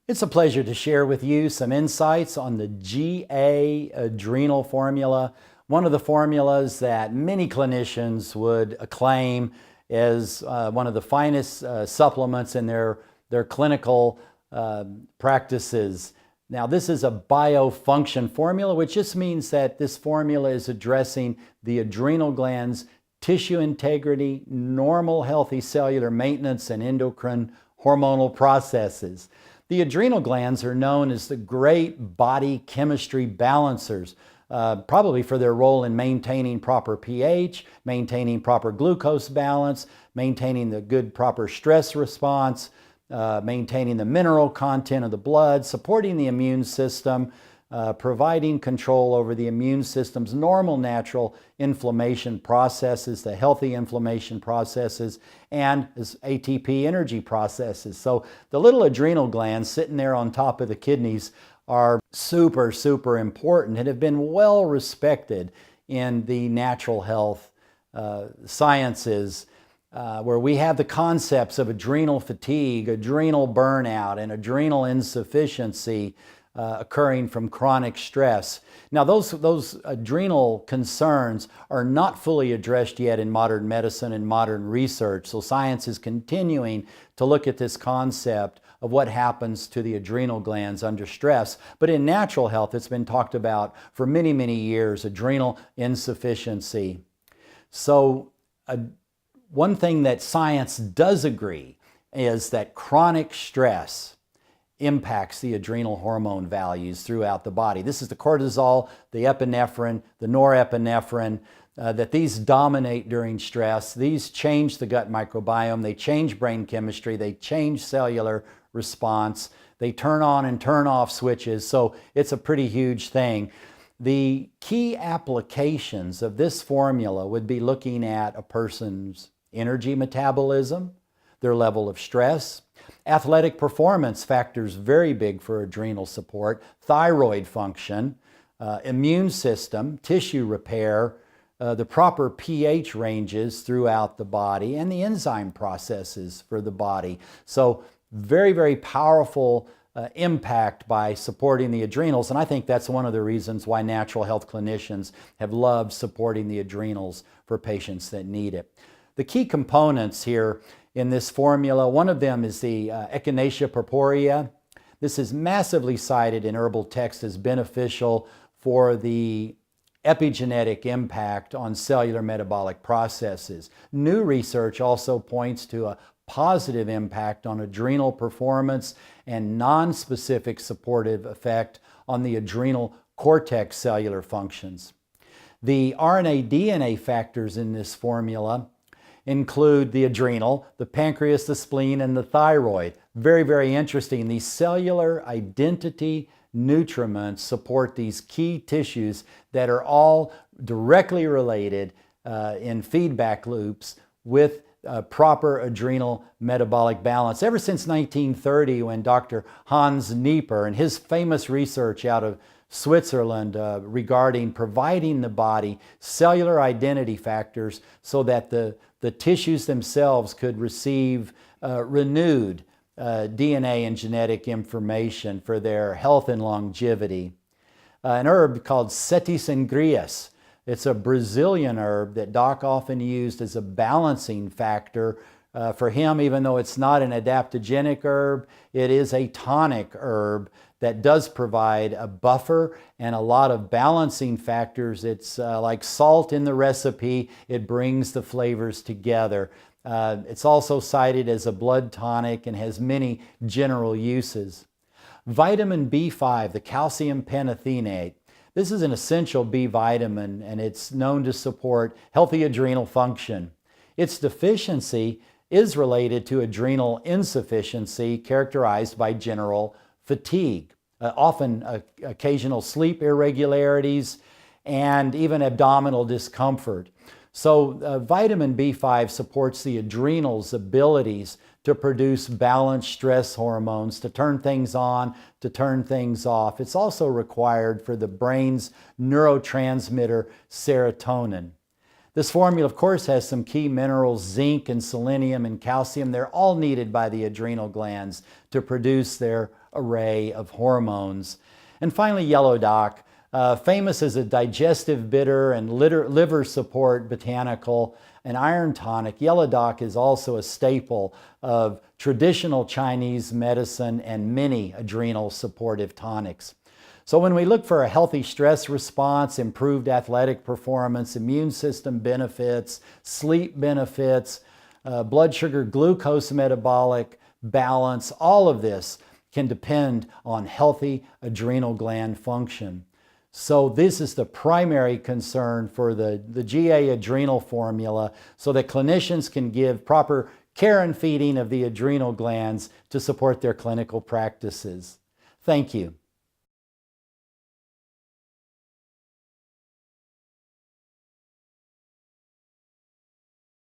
It's a pleasure to share with you some insights on the GA Adrenal formula, one of the formulas that many clinicians would acclaim as one of the finest supplements in their clinical practices. Now, this is a biofunction formula, which just means that this formula is addressing the adrenal glands' tissue integrity, normal healthy cellular maintenance, and endocrine hormonal processes. The adrenal glands are known as the great body chemistry balancers, probably for their role in maintaining proper pH, maintaining proper glucose balance, maintaining the good proper stress response, maintaining the mineral content of the blood, supporting the immune system, providing control over the immune system's normal natural inflammation processes, the healthy inflammation processes, and ATP energy processes. So the little adrenal glands sitting there on top of the kidneys are super, super important and have been well respected in the natural health sciences, where we have the concepts of adrenal fatigue, adrenal burnout, and adrenal insufficiency occurring from chronic stress. Now, those adrenal concerns are not fully addressed yet in modern medicine and modern research. So science is continuing to look at this concept of what happens to the adrenal glands under stress. But in natural health, it's been talked about for many, many years, adrenal insufficiency. So one thing that science does agree is that chronic stress impacts the adrenal hormone values throughout the body. This is the cortisol, the epinephrine, the norepinephrine, that these dominate during stress. These change the gut microbiome, they change brain chemistry, they change cellular response, they turn on and turn off switches, so it's a pretty huge thing. The key applications of this formula would be looking at a person's energy metabolism, their level of stress, athletic performance factors very big for adrenal support, thyroid function, immune system, tissue repair, the proper pH ranges throughout the body, and the enzyme processes for the body. So very, very powerful impact by supporting the adrenals, and I think that's one of the reasons why natural health clinicians have loved supporting the adrenals for patients that need it. The key components here in this formula, one of them is the Echinacea purpurea. This is massively cited in herbal texts as beneficial for the epigenetic impact on cellular metabolic processes. New research also points to a positive impact on adrenal performance and non-specific supportive effect on the adrenal cortex cellular functions. The RNA-DNA factors in this formula include the adrenal, the pancreas, the spleen, and the thyroid. Very, very interesting. These cellular identity nutriments support these key tissues that are all directly related in feedback loops with proper adrenal metabolic balance. Ever since 1930, when Dr. Hans Nieper and his famous research out of Switzerland regarding providing the body cellular identity factors so that the tissues themselves could receive renewed DNA and genetic information for their health and longevity. An herb called Setis ingrius. It's a Brazilian herb that Doc often used as a balancing factor. For him, even though it's not an adaptogenic herb, it is a tonic herb that does provide a buffer and a lot of balancing factors. It's like salt in the recipe. It brings the flavors together. It's also cited as a blood tonic and has many general uses. Vitamin B5, the calcium pantothenate. This is an essential B vitamin, and it's known to support healthy adrenal function. Its deficiency is related to adrenal insufficiency characterized by general fatigue, often occasional sleep irregularities, and even abdominal discomfort. So vitamin B5 supports the adrenal's abilities to produce balanced stress hormones, to turn things on, to turn things off. It's also required for the brain's neurotransmitter serotonin. This formula, of course, has some key minerals, zinc and selenium and calcium. They're all needed by the adrenal glands to produce their array of hormones. And finally, yellow dock, famous as a digestive bitter and liver support botanical and iron tonic. Yellow dock is also a staple of traditional Chinese medicine and many adrenal supportive tonics. So when we look for a healthy stress response, improved athletic performance, immune system benefits, sleep benefits, blood sugar glucose metabolic balance, all of this can depend on healthy adrenal gland function. So this is the primary concern for the GA adrenal formula, so that clinicians can give proper care and feeding of the adrenal glands to support their clinical practices. Thank you.